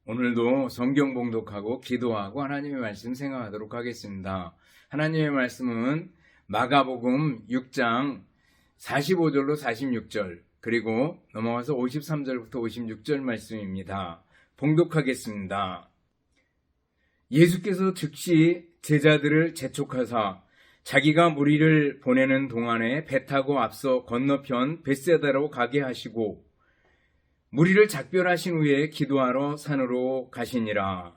오늘도 성경 봉독하고 기도하고 하나님의 말씀 생각하도록 하겠습니다. 하나님의 말씀은 마가복음 6장 45절로 46절 그리고 넘어가서 53절부터 56절 말씀입니다. 봉독하겠습니다. 예수께서 즉시 제자들을 재촉하사 자기가 무리를 보내는 동안에 배 타고 앞서 건너편 벳세다로 가게 하시고 무리를 작별하신 후에 기도하러 산으로 가시니라.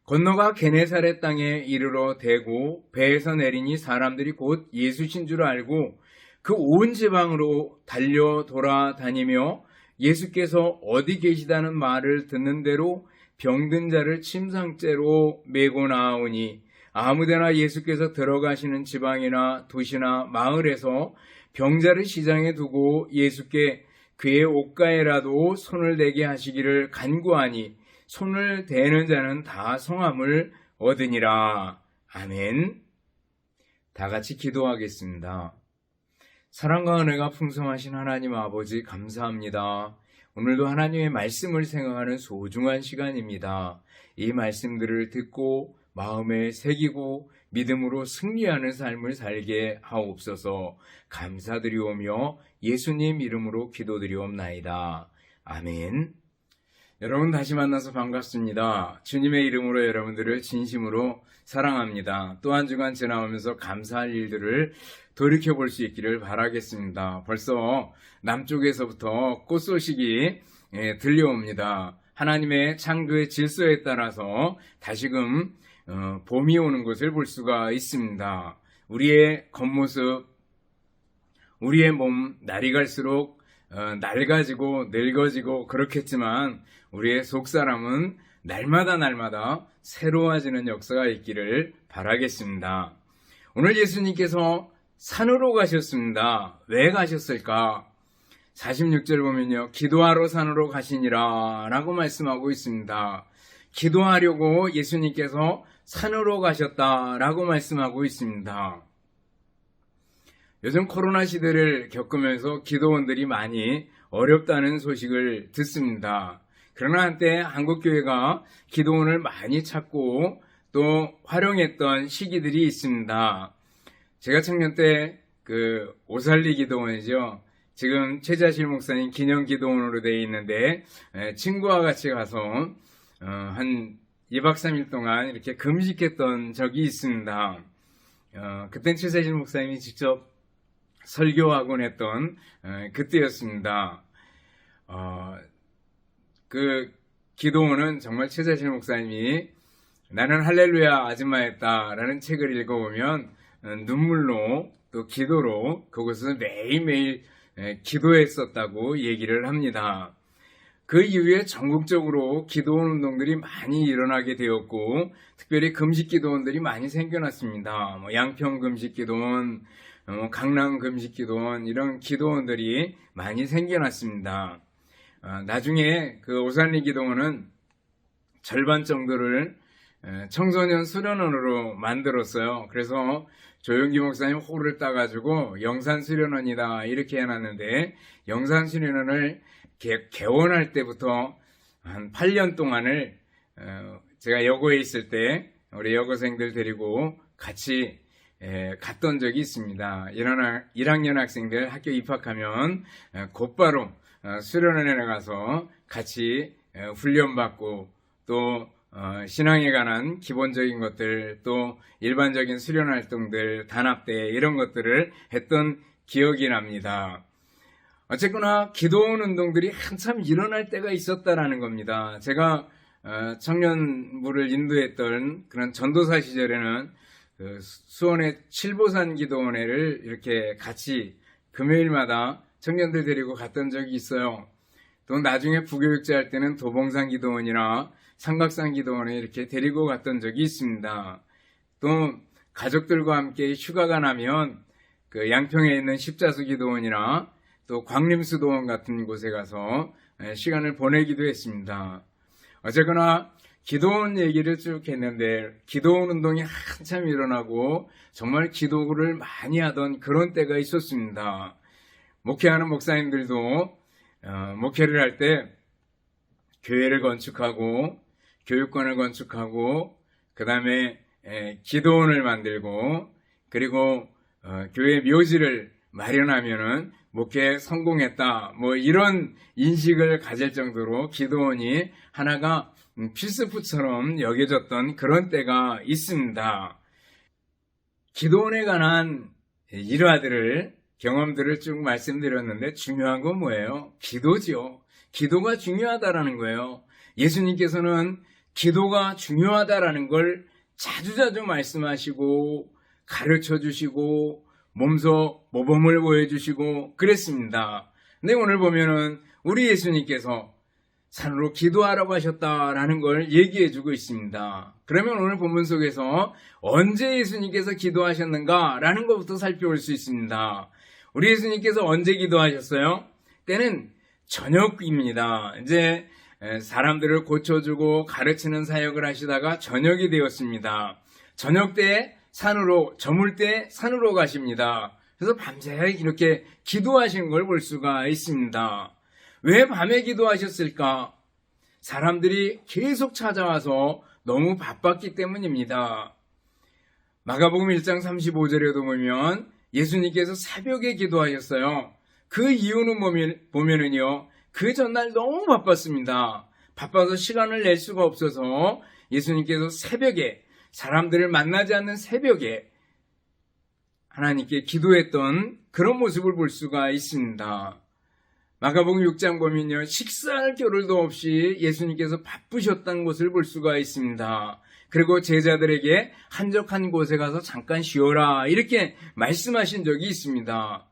건너가 게네사렛 땅에 이르러 대고 배에서 내리니 사람들이 곧 예수신 줄 알고 그 온 지방으로 달려 돌아다니며 예수께서 어디 계시다는 말을 듣는 대로 병든 자를 침상째로 메고 나오니 아무데나 예수께서 들어가시는 지방이나 도시나 마을에서 병자를 시장에 두고 예수께 그의 옷가에라도 손을 대게 하시기를 간구하니 손을 대는 자는 다 성함을 얻으니라. 아멘. 다 같이 기도하겠습니다. 사랑과 은혜가 풍성하신 하나님 아버지 감사합니다. 오늘도 하나님의 말씀을 생각하는 소중한 시간입니다. 이 말씀들을 듣고 마음에 새기고 믿음으로 승리하는 삶을 살게 하옵소서. 감사드리오며 예수님 이름으로 기도드리옵나이다. 아멘. 여러분 다시 만나서 반갑습니다. 주님의 이름으로 여러분들을 진심으로 사랑합니다. 또 한 주간 지나오면서 감사할 일들을 돌이켜볼 수 있기를 바라겠습니다. 벌써 남쪽에서부터 꽃 소식이 들려옵니다. 하나님의 창조의 질서에 따라서 다시금 봄이 오는 것을 볼 수가 있습니다. 우리의 겉모습, 우리의 몸 날이 갈수록 낡아지고 늙어지고 그렇겠지만 우리의 속사람은 날마다 새로워지는 역사가 있기를 바라겠습니다. 오늘 예수님께서 산으로 가셨습니다. 왜 가셨을까? 46절 보면요. 기도하러 산으로 가시니라 라고 말씀하고 있습니다. 기도하려고 예수님께서 산으로 가셨다라고 말씀하고 있습니다. 요즘 코로나 시대를 겪으면서 기도원들이 많이 어렵다는 소식을 듣습니다. 그러나 한때 한국교회가 기도원을 많이 찾고 또 활용했던 시기들이 있습니다. 제가 청년 때 오살리 기도원이죠. 지금 최자실 목사님 기념 기도원으로 되어 있는데 친구와 같이 가서 한 2박 3일 동안 이렇게 금식했던 적이 있습니다. 그땐 최자실 목사님이 직접 설교하곤 했던 그때였습니다. 그 기도원은 정말 최자실 목사님이 나는 할렐루야 아줌마였다라는 책을 읽어보면 눈물로 또 기도로 그곳에서 매일매일 기도했었다고 얘기를 합니다. 그 이후에 전국적으로 기도원 운동들이 많이 일어나게 되었고 특별히 금식 기도원들이 많이 생겨났습니다. 양평 금식 기도원, 강남 금식 기도원 이런 기도원들이 많이 생겨났습니다. 나중에 그 오산리 기도원은 절반 정도를 청소년 수련원으로 만들었어요. 그래서 조영기 목사님 호를 따가지고 영산수련원이다 이렇게 해놨는데 영산수련원을 개원할 때부터 한 8년 동안을 제가 여고에 있을 때 우리 여고생들 데리고 같이 갔던 적이 있습니다. 1학년 학생들 학교 입학하면 곧바로 수련원에 나가서 같이 훈련받고 또 신앙에 관한 기본적인 것들 또 일반적인 수련 활동들 단합대 이런 것들을 했던 기억이 납니다. 어쨌거나 기도원 운동들이 한참 일어날 때가 있었다라는 겁니다. 제가 청년부를 인도했던 그런 전도사 시절에는 수원의 칠보산 기도원회를 이렇게 같이 금요일마다 청년들 데리고 갔던 적이 있어요. 또 나중에 부교육자 할 때는 도봉산 기도원이나 삼각산 기도원에 이렇게 데리고 갔던 적이 있습니다. 또 가족들과 함께 휴가가 나면 그 양평에 있는 십자수 기도원이나 또 광림수도원 같은 곳에 가서 시간을 보내기도 했습니다. 어쨌거나 기도원 얘기를 쭉 했는데 기도원 운동이 한참 일어나고 정말 기도를 많이 하던 그런 때가 있었습니다. 목회하는 목사님들도 목회를 할 때 교회를 건축하고 교육관을 건축하고 그 다음에 기도원을 만들고 그리고 교회 묘지를 마련하면은 목회에 성공했다 뭐 이런 인식을 가질 정도로 기도원이 하나가 필수품처럼 여겨졌던 그런 때가 있습니다. 기도원에 관한 일화들을 경험들을 쭉 말씀드렸는데 중요한 건 뭐예요? 기도죠. 기도가 중요하다라는 거예요. 예수님께서는 기도가 중요하다라는 걸 자주자주 말씀하시고 가르쳐 주시고 몸소 모범을 보여주시고 그랬습니다. 근데 오늘 보면은 우리 예수님께서 산으로 기도하라고 하셨다라는 걸 얘기해 주고 있습니다. 그러면 오늘 본문 속에서 언제 예수님께서 기도하셨는가라는 것부터 살펴볼 수 있습니다. 우리 예수님께서 언제 기도하셨어요? 때는 저녁입니다. 이제 사람들을 고쳐주고 가르치는 사역을 하시다가 저녁이 되었습니다. 저녁 때 산으로, 저물 때 산으로 가십니다. 그래서 밤새 이렇게 기도하시는 걸 볼 수가 있습니다. 왜 밤에 기도하셨을까? 사람들이 계속 찾아와서 너무 바빴기 때문입니다. 마가복음 1장 35절에도 보면 예수님께서 새벽에 기도하셨어요. 그 이유는 보면은요, 그 전날 너무 바빴습니다. 바빠서 시간을 낼 수가 없어서 예수님께서 새벽에, 사람들을 만나지 않는 새벽에 하나님께 기도했던 그런 모습을 볼 수가 있습니다. 마가복음 6장 보면요, 식사할 겨를도 없이 예수님께서 바쁘셨다는 것을 볼 수가 있습니다. 그리고 제자들에게 한적한 곳에 가서 잠깐 쉬어라 이렇게 말씀하신 적이 있습니다.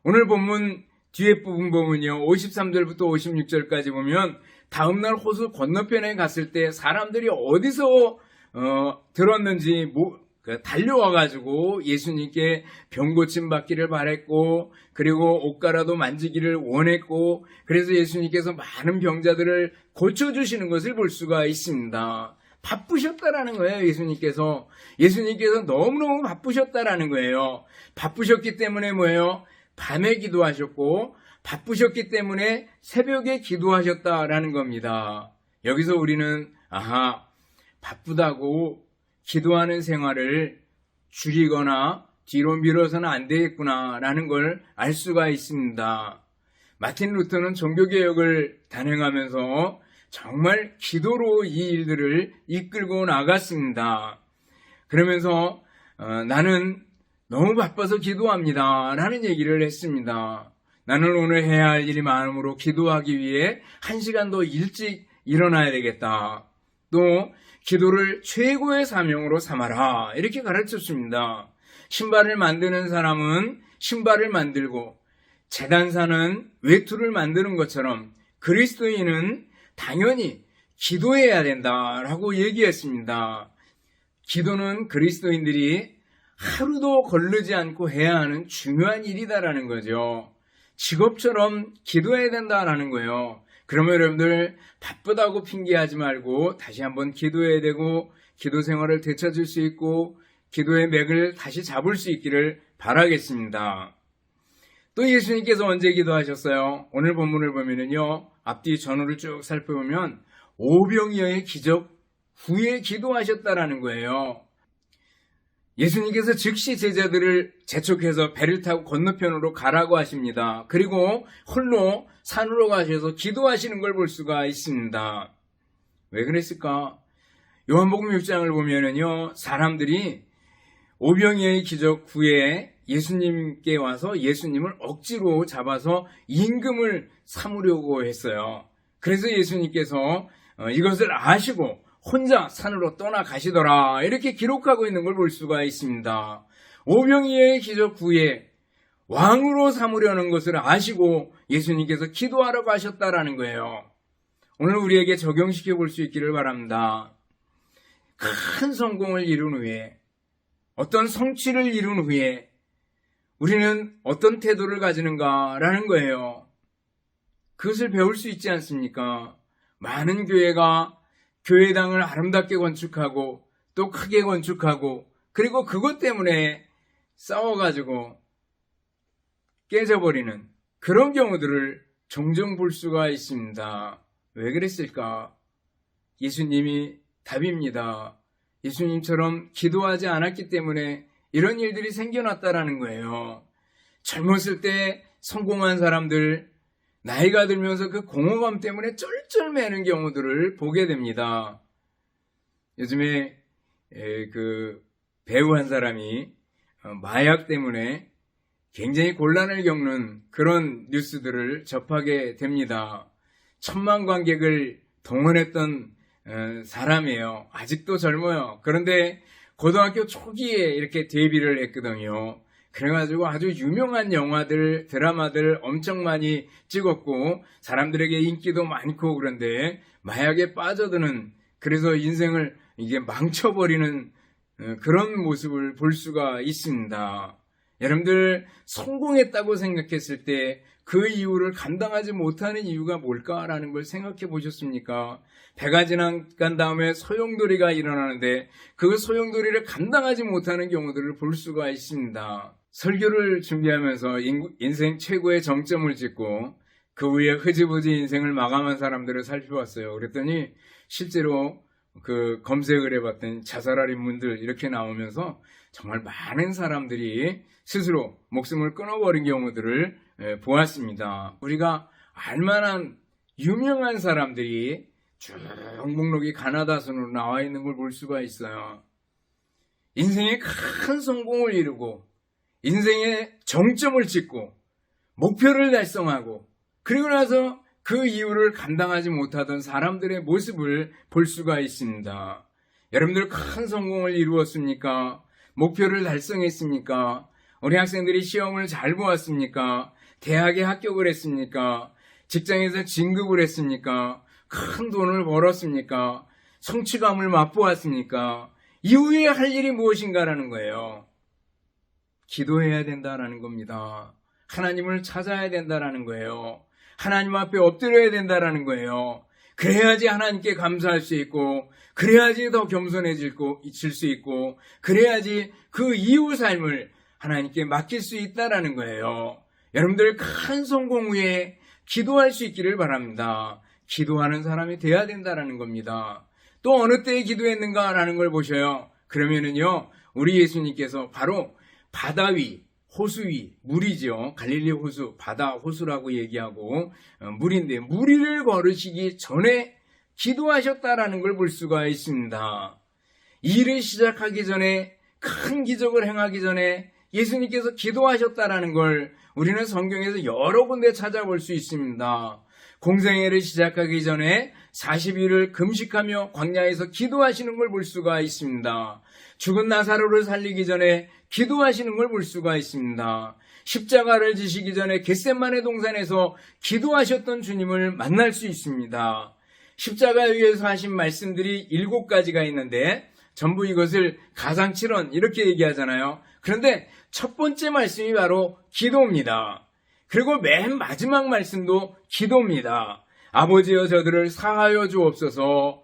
오늘 본문 뒤에 부분 보면요, 53절부터 56절까지 보면 다음날 호수 건너편에 갔을 때 사람들이 어디서 들었는지 달려와가지고 예수님께 병 고침 받기를 바랬고 그리고 옷가라도 만지기를 원했고 그래서 예수님께서 많은 병자들을 고쳐주시는 것을 볼 수가 있습니다. 바쁘셨다라는 거예요. 예수님께서 너무너무 바쁘셨다라는 거예요. 바쁘셨기 때문에 뭐예요? 밤에 기도하셨고 바쁘셨기 때문에 새벽에 기도하셨다라는 겁니다. 여기서 우리는 바쁘다고 기도하는 생활을 줄이거나 뒤로 미뤄서는 안 되겠구나라는 걸 알 수가 있습니다. 마틴 루터는 종교개혁을 단행하면서 정말 기도로 이 일들을 이끌고 나갔습니다. 그러면서 나는 너무 바빠서 기도합니다 라는 얘기를 했습니다. 나는 오늘 해야 할 일이 많으므로 기도하기 위해 1시간 더 일찍 일어나야 되겠다. 또 기도를 최고의 사명으로 삼아라 이렇게 가르쳤습니다. 신발을 만드는 사람은 신발을 만들고 재단사는 외투를 만드는 것처럼 그리스도인은 당연히 기도해야 된다라고 얘기했습니다. 기도는 그리스도인들이 하루도 거르지 않고 해야 하는 중요한 일이다라는 거죠. 직업처럼 기도해야 된다라는 거예요. 그러면 여러분들 바쁘다고 핑계하지 말고 다시 한번 기도해야 되고 기도 생활을 되찾을 수 있고 기도의 맥을 다시 잡을 수 있기를 바라겠습니다. 또 예수님께서 언제 기도하셨어요? 오늘 본문을 보면은요, 앞뒤 전후를 쭉 살펴보면 오병이어의 기적 후에 기도하셨다라는 거예요. 예수님께서 즉시 제자들을 재촉해서 배를 타고 건너편으로 가라고 하십니다. 그리고 홀로 산으로 가셔서 기도하시는 걸 볼 수가 있습니다. 왜 그랬을까? 요한복음 6장을 보면은요, 사람들이 오병이어의 기적 후에 예수님께 와서 예수님을 억지로 잡아서 임금을 삼으려고 했어요. 그래서 예수님께서 이것을 아시고 혼자 산으로 떠나가시더라 이렇게 기록하고 있는 걸 볼 수가 있습니다. 오병이어의 기적 후에 왕으로 삼으려는 것을 아시고 예수님께서 기도하라고 하셨다라는 거예요. 오늘 우리에게 적용시켜 볼 수 있기를 바랍니다. 큰 성공을 이룬 후에 어떤 성취를 이룬 후에 우리는 어떤 태도를 가지는가라는 거예요. 그것을 배울 수 있지 않습니까? 많은 교회가 교회당을 아름답게 건축하고 또 크게 건축하고 그리고 그것 때문에 싸워가지고 깨져버리는 그런 경우들을 종종 볼 수가 있습니다. 왜 그랬을까? 예수님이 답입니다. 예수님처럼 기도하지 않았기 때문에 이런 일들이 생겨났다라는 거예요. 젊었을 때 성공한 사람들, 나이가 들면서 그 공허감 때문에 쩔쩔매는 경우들을 보게 됩니다. 요즘에 그 배우 한 사람이 마약 때문에 굉장히 곤란을 겪는 그런 뉴스들을 접하게 됩니다. 1,000만 관객을 동원했던 사람이에요. 아직도 젊어요. 그런데 고등학교 초기에 이렇게 데뷔를 했거든요. 그래가지고 아주 유명한 영화들, 드라마들 엄청 많이 찍었고 사람들에게 인기도 많고 그런데 마약에 빠져드는, 그래서 인생을 이게 망쳐버리는 그런 모습을 볼 수가 있습니다. 여러분들 성공했다고 생각했을 때 그 이유를 감당하지 못하는 이유가 뭘까라는 걸 생각해 보셨습니까? 배가 지나간 다음에 소용돌이가 일어나는데 그 소용돌이를 감당하지 못하는 경우들을 볼 수가 있습니다. 설교를 준비하면서 인생 최고의 정점을 찍고 그 후에 흐지부지 인생을 마감한 사람들을 살펴봤어요. 그랬더니 실제로 그 검색을 해봤더니 자살할 인물들 이렇게 나오면서 정말 많은 사람들이 스스로 목숨을 끊어버린 경우들을 보았습니다. 우리가 알만한 유명한 사람들이 쭉 목록이 가나다 순으로 나와 있는 걸 볼 수가 있어요. 인생의 큰 성공을 이루고 인생의 정점을 찍고 목표를 달성하고 그리고 나서 그 이유를 감당하지 못하던 사람들의 모습을 볼 수가 있습니다. 여러분들 큰 성공을 이루었습니까? 목표를 달성했습니까? 우리 학생들이 시험을 잘 보았습니까? 대학에 합격을 했습니까? 직장에서 진급을 했습니까? 큰 돈을 벌었습니까? 성취감을 맛보았습니까? 이후에 할 일이 무엇인가라는 거예요. 기도해야 된다라는 겁니다. 하나님을 찾아야 된다라는 거예요. 하나님 앞에 엎드려야 된다라는 거예요. 그래야지 하나님께 감사할 수 있고, 그래야지 더 겸손해질 수 있고, 그래야지 그 이후 삶을 하나님께 맡길 수 있다라는 거예요. 여러분들 큰 성공 후에 기도할 수 있기를 바랍니다. 기도하는 사람이 돼야 된다라는 겁니다. 또 어느 때에 기도했는가라는 걸 보셔요. 그러면은요, 우리 예수님께서 바로 바다 위, 호수 위, 물이죠. 갈릴리 호수, 바다 호수라고 얘기하고 물인데 물 위를 걸으시기 전에 기도하셨다라는 걸 볼 수가 있습니다. 일을 시작하기 전에, 큰 기적을 행하기 전에 예수님께서 기도하셨다라는 걸 우리는 성경에서 여러 군데 찾아볼 수 있습니다. 공생애를 시작하기 전에 40일을 금식하며 광야에서 기도하시는 걸 볼 수가 있습니다. 죽은 나사로를 살리기 전에 기도하시는 걸 볼 수가 있습니다. 십자가를 지시기 전에 겟세마네 동산에서 기도하셨던 주님을 만날 수 있습니다. 십자가 위에서 하신 말씀들이 7가지가 있는데 전부 이것을 가상칠언 이렇게 얘기하잖아요. 그런데 첫 번째 말씀이 바로 기도입니다. 그리고 맨 마지막 말씀도 기도입니다. 아버지여 저들을 사하여 주옵소서,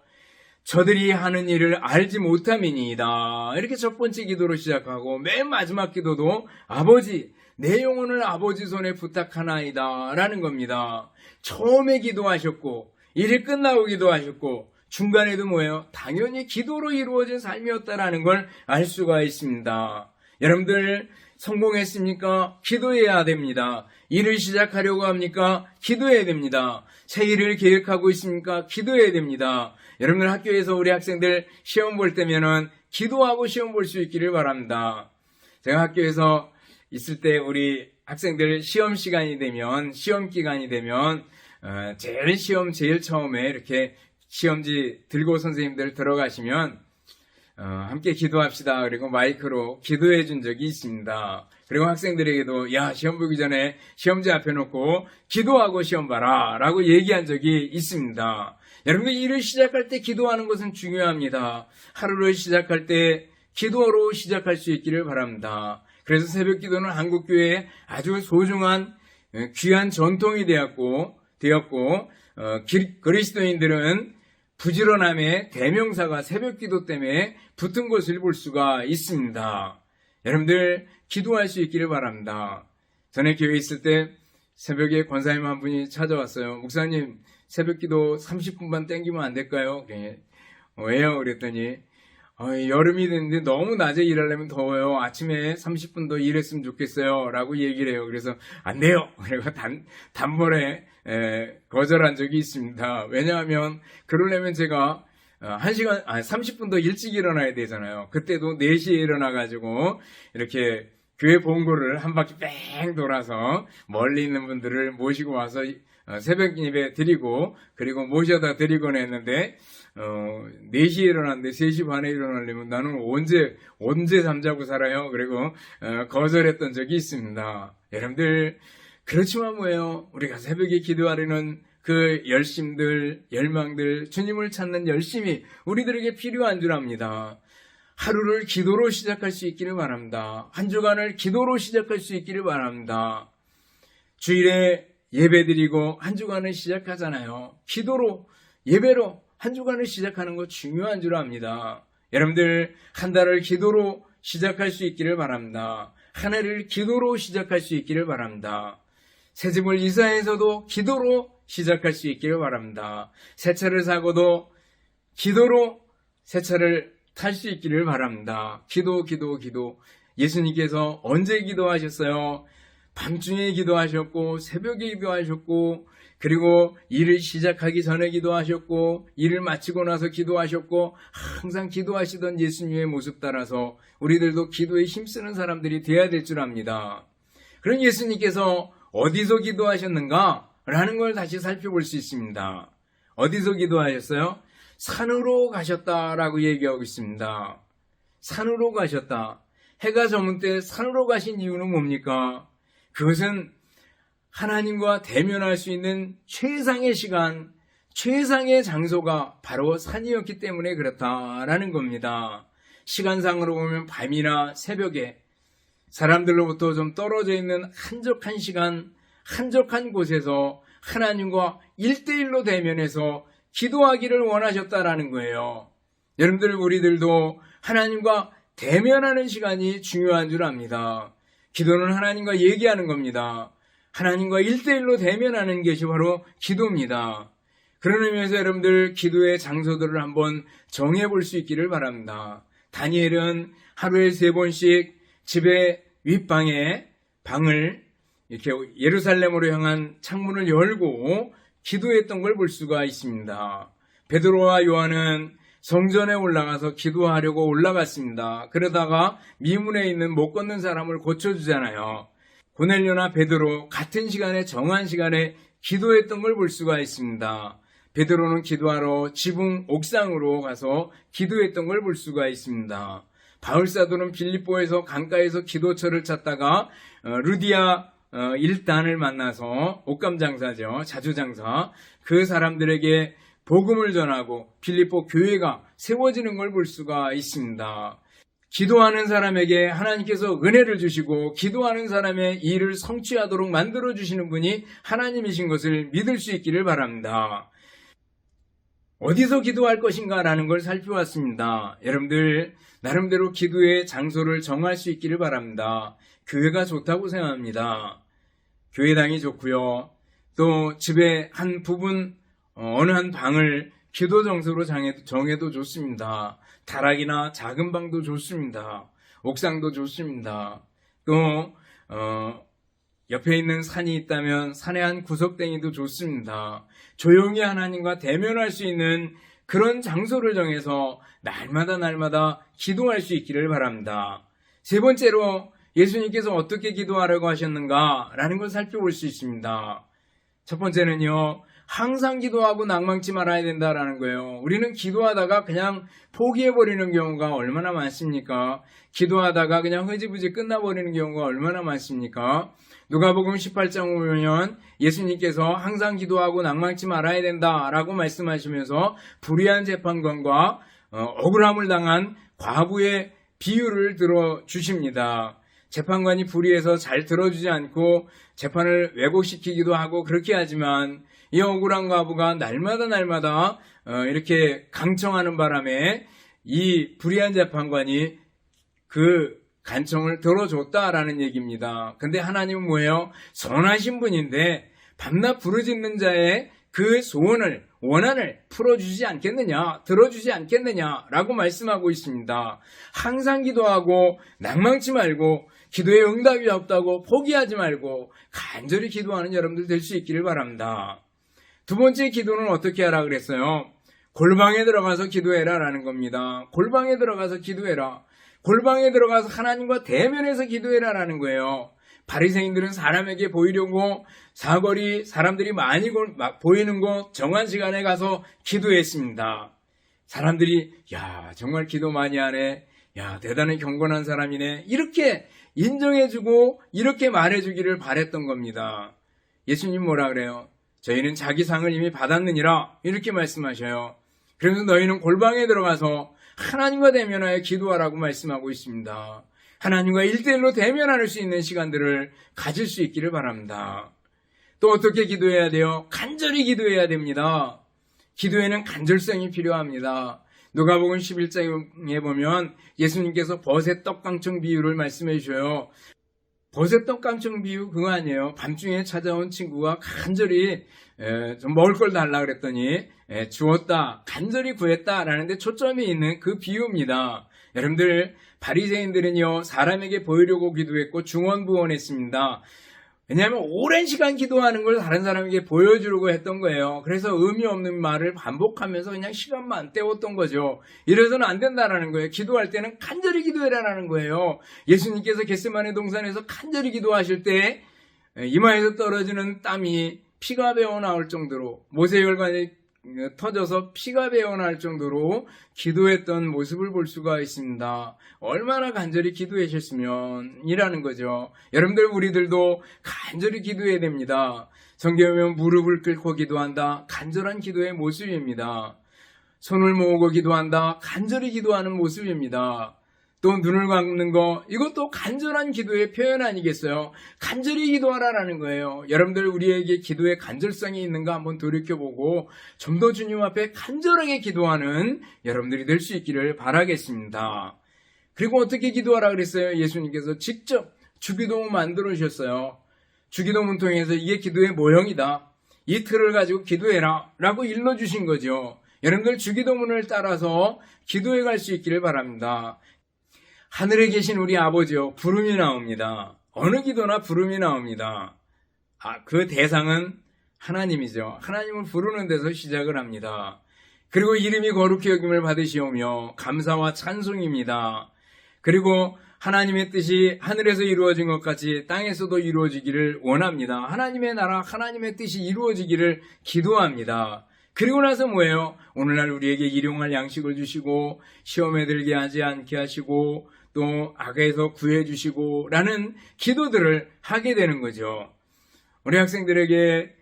저들이 하는 일을 알지 못함이니이다. 이렇게 첫 번째 기도로 시작하고 맨 마지막 기도도 아버지, 내 영혼을 아버지 손에 부탁하나이다 라는 겁니다. 처음에 기도하셨고 일이 끝나고 기도하셨고 중간에도 뭐예요? 당연히 기도로 이루어진 삶이었다라는 걸 알 수가 있습니다. 여러분들 성공했습니까? 기도해야 됩니다. 일을 시작하려고 합니까? 기도해야 됩니다. 새 일을 계획하고 있습니까? 기도해야 됩니다. 여러분들 학교에서 우리 학생들 시험 볼 때면은 기도하고 시험 볼 수 있기를 바랍니다. 제가 학교에서 있을 때 우리 학생들 시험 시간이 되면, 시험 기간이 되면 제일 처음에 이렇게 시험지 들고 선생님들 들어가시면 함께 기도합시다. 그리고 마이크로 기도해 준 적이 있습니다. 그리고 학생들에게도 야, 시험 보기 전에 시험지 앞에 놓고 기도하고 시험 봐라 라고 얘기한 적이 있습니다. 여러분들 일을 시작할 때 기도하는 것은 중요합니다. 하루를 시작할 때 기도로 시작할 수 있기를 바랍니다. 그래서 새벽 기도는 한국교회에 아주 소중한 귀한 전통이 되었고 그리스도인들은 부지런함의 대명사가 새벽 기도 때문에 붙은 것을 볼 수가 있습니다. 여러분들 기도할 수 있기를 바랍니다. 전에 교회에 있을 때 새벽에 권사님 한 분이 찾아왔어요. 목사님, 새벽 기도 30분만 땡기면 안 될까요? 왜요? 그랬더니 여름이 됐는데 너무 낮에 일하려면 더워요. 아침에 30분 더 일했으면 좋겠어요. 라고 얘기를 해요. 그래서 안 돼요. 그리고 단번에 거절한 적이 있습니다. 왜냐하면 그러려면 제가 30분 더 일찍 일어나야 되잖아요. 그때도 4시에 일어나가지고 이렇게 교회 본고를 한 바퀴 뺑 돌아서 멀리 있는 분들을 모시고 와서 새벽 예배 드리고 그리고 모셔다 드리곤 했는데 4시에 일어났는데 3시 반에 일어나려면 나는 언제 잠자고 살아요? 그리고 거절했던 적이 있습니다. 여러분들 그렇지만 뭐예요? 우리가 새벽에 기도하려는 그 열심들, 열망들, 주님을 찾는 열심이 우리들에게 필요한 줄 압니다. 하루를 기도로 시작할 수 있기를 바랍니다. 한 주간을 기도로 시작할 수 있기를 바랍니다. 주일에 예배드리고 한 주간을 시작하잖아요. 기도로, 예배로 한 주간을 시작하는 거 중요한 줄 압니다. 여러분들 한 달을 기도로 시작할 수 있기를 바랍니다. 한 해를 기도로 시작할 수 있기를 바랍니다. 새 집을 이사해서도 기도로 시작할 수 있기를 바랍니다. 새 차를 사고도 기도로 새 차를 탈 수 있기를 바랍니다. 기도. 예수님께서 언제 기도하셨어요? 밤중에 기도하셨고 새벽에 기도하셨고 그리고 일을 시작하기 전에 기도하셨고 일을 마치고 나서 기도하셨고 항상 기도하시던 예수님의 모습 따라서 우리들도 기도에 힘쓰는 사람들이 되어야 될 줄 압니다. 그럼 예수님께서 어디서 기도하셨는가? 라는 걸 다시 살펴볼 수 있습니다. 어디서 기도하셨어요? 산으로 가셨다라고 얘기하고 있습니다. 산으로 가셨다. 해가 저물 때 산으로 가신 이유는 뭡니까? 그것은 하나님과 대면할 수 있는 최상의 시간, 최상의 장소가 바로 산이었기 때문에 그렇다라는 겁니다. 시간상으로 보면 밤이나 새벽에 사람들로부터 좀 떨어져 있는 한적한 시간, 한적한 곳에서 하나님과 1대1로 대면해서 기도하기를 원하셨다라는 거예요. 여러분들 우리들도 하나님과 대면하는 시간이 중요한 줄 압니다. 기도는 하나님과 얘기하는 겁니다. 하나님과 1대1로 대면하는 것이 바로 기도입니다. 그런 의미에서 여러분들 기도의 장소들을 한번 정해볼 수 있기를 바랍니다. 다니엘은 하루에 3번씩 집의 윗방에 방을 이렇게 예루살렘으로 향한 창문을 열고 기도했던 걸 볼 수가 있습니다. 베드로와 요한은 성전에 올라가서 기도하려고 올라갔습니다. 그러다가 미문에 있는 못 걷는 사람을 고쳐주잖아요. 고넬료나 베드로 같은 시간에 정한 시간에 기도했던 걸 볼 수가 있습니다. 베드로는 기도하러 지붕 옥상으로 가서 기도했던 걸 볼 수가 있습니다. 바울사도는 빌립보에서 강가에서 기도처를 찾다가 루디아 일단을 만나서 옷감장사죠. 자주장사. 그 사람들에게 복음을 전하고 빌립보 교회가 세워지는 걸 볼 수가 있습니다. 기도하는 사람에게 하나님께서 은혜를 주시고 기도하는 사람의 일을 성취하도록 만들어주시는 분이 하나님이신 것을 믿을 수 있기를 바랍니다. 어디서 기도할 것인가라는 걸 살펴봤습니다. 여러분들 나름대로 기도의 장소를 정할 수 있기를 바랍니다. 교회가 좋다고 생각합니다. 교회당이 좋고요. 또 집의 한 부분 어느 한 방을 기도 장소로 정해도 좋습니다. 다락이나 작은 방도 좋습니다. 옥상도 좋습니다. 또 옆에 있는 산이 있다면 산의 한 구석탱이도 좋습니다. 조용히 하나님과 대면할 수 있는 그런 장소를 정해서 날마다 기도할 수 있기를 바랍니다. 세 번째로 예수님께서 어떻게 기도하라고 하셨는가라는 걸 살펴볼 수 있습니다. 첫 번째는요. 항상 기도하고 낭망치 말아야 된다라는 거예요. 우리는 기도하다가 그냥 포기해버리는 경우가 얼마나 많습니까? 기도하다가 그냥 흐지부지 끝나버리는 경우가 얼마나 많습니까? 누가복음 18장 보면 예수님께서 항상 기도하고 낭망치 말아야 된다라고 말씀하시면서 불의한 재판관과 억울함을 당한 과부의 비유를 들어주십니다. 재판관이 불의해서 잘 들어주지 않고 재판을 왜곡시키기도 하고 그렇게 하지만 이 억울한 과부가 날마다 이렇게 강청하는 바람에 이 불의한 재판관이 그 간청을 들어줬다라는 얘기입니다. 근데 하나님은 뭐예요? 선하신 분인데 밤낮 부르짖는 자의 그 소원을, 원한을 풀어주지 않겠느냐, 들어주지 않겠느냐라고 말씀하고 있습니다. 항상 기도하고 낭망치 말고 기도에 응답이 없다고 포기하지 말고 간절히 기도하는 여러분들 될 수 있기를 바랍니다. 두 번째 기도는 어떻게 하라 그랬어요? 골방에 들어가서 기도해라 라는 겁니다. 골방에 들어가서 기도해라. 골방에 들어가서 하나님과 대면해서 기도해라 라는 거예요. 바리새인들은 사람에게 보이려고 사거리 사람들이 많이 보이는 곳 정한 시간에 가서 기도했습니다. 사람들이 야 정말 기도 많이 하네. 야 대단히 경건한 사람이네. 이렇게 인정해주고 이렇게 말해주기를 바랬던 겁니다. 예수님 뭐라 그래요? 저희는 자기 상을 이미 받았느니라 이렇게 말씀하셔요. 그러면서 너희는 골방에 들어가서 하나님과 대면하여 기도하라고 말씀하고 있습니다. 하나님과 1대1로 대면할 수 있는 시간들을 가질 수 있기를 바랍니다. 또 어떻게 기도해야 돼요? 간절히 기도해야 됩니다. 기도에는 간절성이 필요합니다. 누가복음 11장에 보면 예수님께서 버섯 떡강청 비유를 말씀해 주셔요. 버섯 떡강청 비유 그거 아니에요. 밤중에 찾아온 친구가 간절히 좀 먹을 걸 달라 그랬더니 주었다, 간절히 구했다라는 데 초점이 있는 그 비유입니다. 여러분들 바리새인들은요 사람에게 보이려고 기도했고 중언부언했습니다. 왜냐하면 오랜 시간 기도하는 걸 다른 사람에게 보여주려고 했던 거예요. 그래서 의미 없는 말을 반복하면서 그냥 시간만 때웠던 거죠. 이래서는 안 된다라는 거예요. 기도할 때는 간절히 기도해라라는 거예요. 예수님께서 겟세마네 동산에서 간절히 기도하실 때 이마에서 떨어지는 땀이 피가 배어 나올 정도로 모세혈관이 터져서 피가 배어 나올 정도로 기도했던 모습을 볼 수가 있습니다. 얼마나 간절히 기도하셨으면 이라는 거죠. 여러분들 우리들도 간절히 기도해야 됩니다. 성경에 보면 무릎을 꿇고 기도한다. 간절한 기도의 모습입니다. 손을 모으고 기도한다. 간절히 기도하는 모습입니다. 또 눈을 감는 거 이것도 간절한 기도의 표현 아니겠어요? 간절히 기도하라라는 거예요. 여러분들 우리에게 기도의 간절성이 있는가 한번 돌이켜보고 좀 더 주님 앞에 간절하게 기도하는 여러분들이 될 수 있기를 바라겠습니다. 그리고 어떻게 기도하라 그랬어요? 예수님께서 직접 주기도문 만들어 주셨어요. 주기도문 통해서 이게 기도의 모형이다. 이 틀을 가지고 기도해라 라고 일러주신 거죠. 여러분들 주기도문을 따라서 기도해 갈 수 있기를 바랍니다. 하늘에 계신 우리 아버지요, 부름이 나옵니다. 어느 기도나 부름이 나옵니다. 그 대상은 하나님이죠. 하나님을 부르는 데서 시작을 합니다. 그리고 이름이 거룩히 여김을 받으시오며 감사와 찬송입니다. 그리고 하나님의 뜻이 하늘에서 이루어진 것 같이 땅에서도 이루어지기를 원합니다. 하나님의 나라, 하나님의 뜻이 이루어지기를 기도합니다. 그리고 나서 뭐예요? 오늘날 우리에게 일용할 양식을 주시고 시험에 들게 하지 않게 하시고 또 악에서 구해주시고 라는 기도들을 하게 되는 거죠. 우리 학생들에게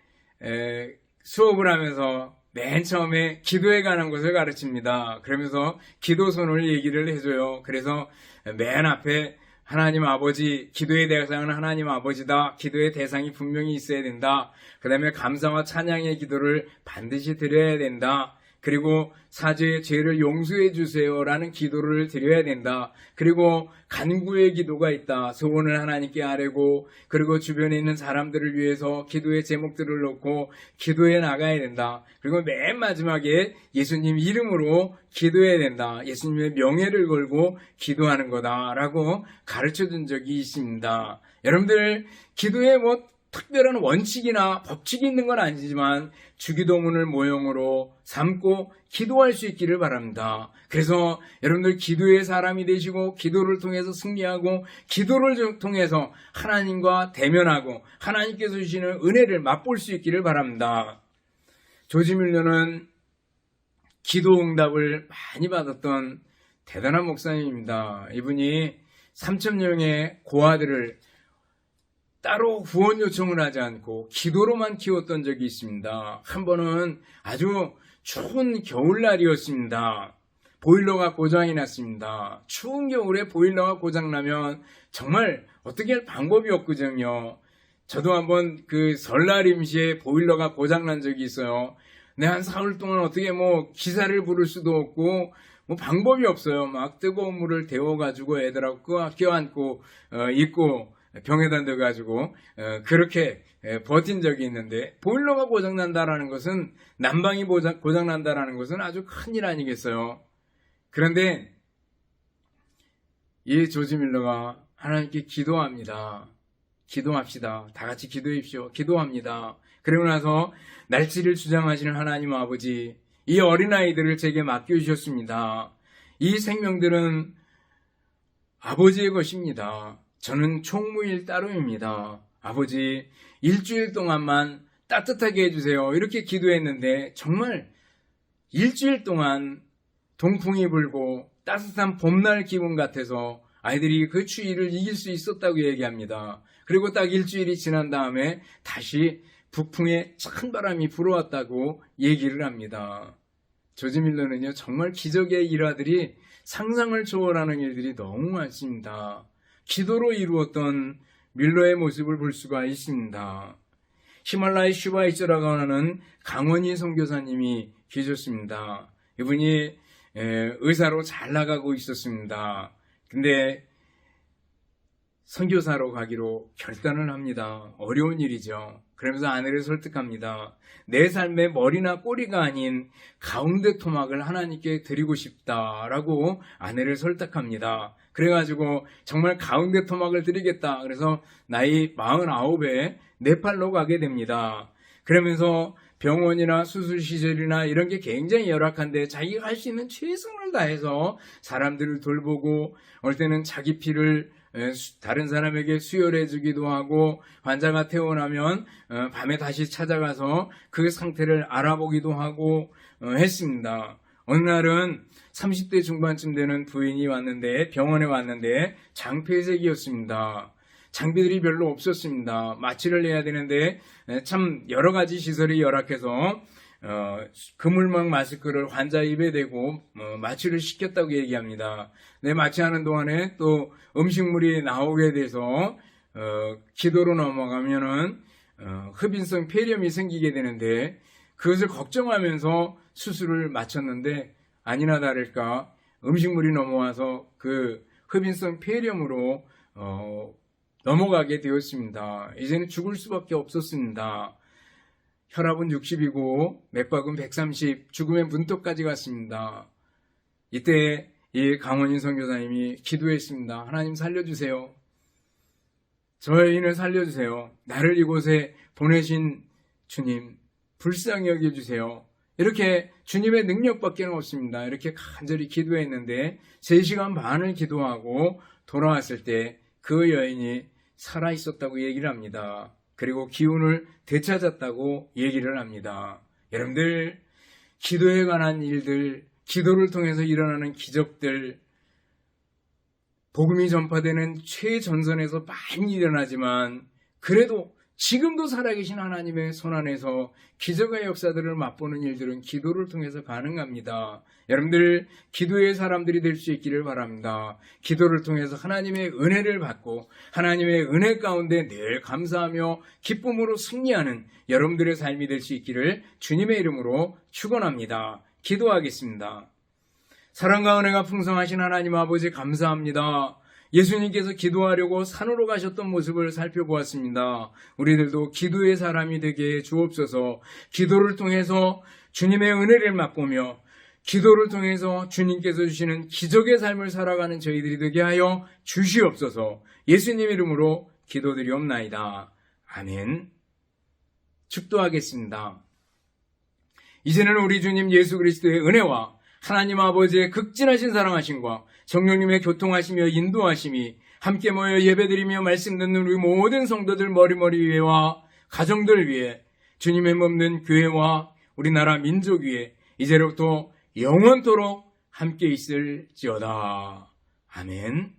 수업을 하면서 맨 처음에 기도에 관한 것을 가르칩니다. 그러면서 기도선을 얘기를 해줘요. 그래서 맨 앞에 하나님 아버지, 기도의 대상은 하나님 아버지다. 기도의 대상이 분명히 있어야 된다. 그 다음에 감사와 찬양의 기도를 반드시 드려야 된다. 그리고 사죄의 죄를 용서해 주세요라는 기도를 드려야 된다. 그리고 간구의 기도가 있다. 소원을 하나님께 아뢰고 그리고 주변에 있는 사람들을 위해서 기도의 제목들을 놓고 기도해 나가야 된다. 그리고 맨 마지막에 예수님 이름으로 기도해야 된다. 예수님의 명예를 걸고 기도하는 거다라고 가르쳐 준 적이 있습니다. 여러분들 기도에 특별한 원칙이나 법칙이 있는 건 아니지만 주기도문을 모형으로 삼고 기도할 수 있기를 바랍니다. 그래서 여러분들 기도의 사람이 되시고 기도를 통해서 승리하고 기도를 통해서 하나님과 대면하고 하나님께서 주시는 은혜를 맛볼 수 있기를 바랍니다. 조지 뮬러는 기도 응답을 많이 받았던 대단한 목사님입니다. 이분이 3,000명의 고아들을 따로 후원 요청을 하지 않고 기도로만 키웠던 적이 있습니다. 한 번은 아주 추운 겨울날이었습니다. 보일러가 고장이 났습니다. 추운 겨울에 보일러가 고장나면 정말 어떻게 할 방법이 없거든요. 저도 한번 그 설날 임시에 보일러가 고장난 적이 있어요. 한 사흘 동안 어떻게 기사를 부를 수도 없고 뭐 방법이 없어요. 막 뜨거운 물을 데워가지고 애들하고 껴안고 있고 병에다 넣어가지고 그렇게 버틴 적이 있는데, 보일러가 고장난다라는 것은, 난방이 고장난다라는 것은 아주 큰일 아니겠어요. 그런데 이 조지 밀러가 하나님께 기도합니다. 기도합시다. 다 같이 기도합시오. 기도합니다. 그리고 나서 날치를 주장하시는 하나님 아버지, 이 어린아이들을 제게 맡겨주셨습니다. 이 생명들은 아버지의 것입니다. 저는 총무일 따름입니다. 아버지, 일주일 동안만 따뜻하게 해주세요. 이렇게 기도했는데 정말 일주일 동안 동풍이 불고 따뜻한 봄날 기분 같아서 아이들이 그 추위를 이길 수 있었다고 얘기합니다. 그리고 딱 일주일이 지난 다음에 다시 북풍에 찬 바람이 불어왔다고 얘기를 합니다. 조지 밀러는요, 정말 기적의 일화들이, 상상을 초월하는 일들이 너무 많습니다. 기도로 이루었던 밀러의 모습을 볼 수가 있습니다. 히말라야 슈바이처라고 하는 강원희 선교사님이 계셨습니다. 이분이 의사로 잘 나가고 있었습니다. 근데 선교사로 가기로 결단을 합니다. 어려운 일이죠. 그러면서 아내를 설득합니다. 내 삶의 머리나 꼬리가 아닌 가운데 토막을 하나님께 드리고 싶다라고 아내를 설득합니다. 그래가지고 정말 가운데 토막을 드리겠다. 그래서 나이 49에 네팔로 가게 됩니다. 그러면서 병원이나 수술 시설이나 이런 게 굉장히 열악한데 자기가 할 수 있는 최선을 다해서 사람들을 돌보고, 어떨 때는 자기 피를 다른 사람에게 수혈해 주기도 하고, 환자가 퇴원하면 밤에 다시 찾아가서 그 상태를 알아보기도 하고 했습니다. 어느 날은 30대 중반쯤 되는 부인이 왔는데, 병원에 왔는데 장폐색이었습니다. 장비들이 별로 없었습니다. 마취를 해야 되는데 참 여러 가지 시설이 열악해서 그물망 마스크를 환자 입에 대고 마취를 시켰다고 얘기합니다. 네, 마취하는 동안에 또 음식물이 나오게 돼서 기도로 넘어가면은 흡인성 폐렴이 생기게 되는데, 그것을 걱정하면서 수술을 마쳤는데 아니나 다를까 음식물이 넘어와서 그 흡인성 폐렴으로 넘어가게 되었습니다. 이제는 죽을 수밖에 없었습니다. 혈압은 60이고 맥박은 130, 죽음의 문턱까지 갔습니다. 이때 이 강원인 선교사님이 기도했습니다. 하나님 살려주세요. 저 여인을 살려주세요. 나를 이곳에 보내신 주님, 불쌍히 여겨주세요. 이렇게 주님의 능력밖에 없습니다. 이렇게 간절히 기도했는데 3시간 반을 기도하고 돌아왔을 때 그 여인이 살아있었다고 얘기를 합니다. 그리고 기운을 되찾았다고 얘기를 합니다. 여러분들, 기도에 관한 일들, 기도를 통해서 일어나는 기적들, 복음이 전파되는 최전선에서 많이 일어나지만 그래도 지금도 살아계신 하나님의 손안에서 기적의 역사들을 맛보는 일들은 기도를 통해서 가능합니다. 여러분들, 기도의 사람들이 될 수 있기를 바랍니다. 기도를 통해서 하나님의 은혜를 받고 하나님의 은혜 가운데 늘 감사하며 기쁨으로 승리하는 여러분들의 삶이 될 수 있기를 주님의 이름으로 축원합니다. 기도하겠습니다. 사랑과 은혜가 풍성하신 하나님 아버지, 감사합니다. 예수님께서 기도하려고 산으로 가셨던 모습을 살펴보았습니다. 우리들도 기도의 사람이 되게 주옵소서. 기도를 통해서 주님의 은혜를 맛보며 기도를 통해서 주님께서 주시는 기적의 삶을 살아가는 저희들이 되게 하여 주시옵소서. 예수님 이름으로 기도드리옵나이다. 아멘. 축도하겠습니다. 이제는 우리 주님 예수 그리스도의 은혜와 하나님 아버지의 극진하신 사랑하심과 성령님의 교통하시며 인도하심이 함께 모여 예배드리며 말씀 듣는 우리 모든 성도들 머리머리 위에와 가정들 위에, 주님의 몸된 교회와 우리나라 민족 위에 이제로부터 영원토록 함께 있을지어다. 아멘.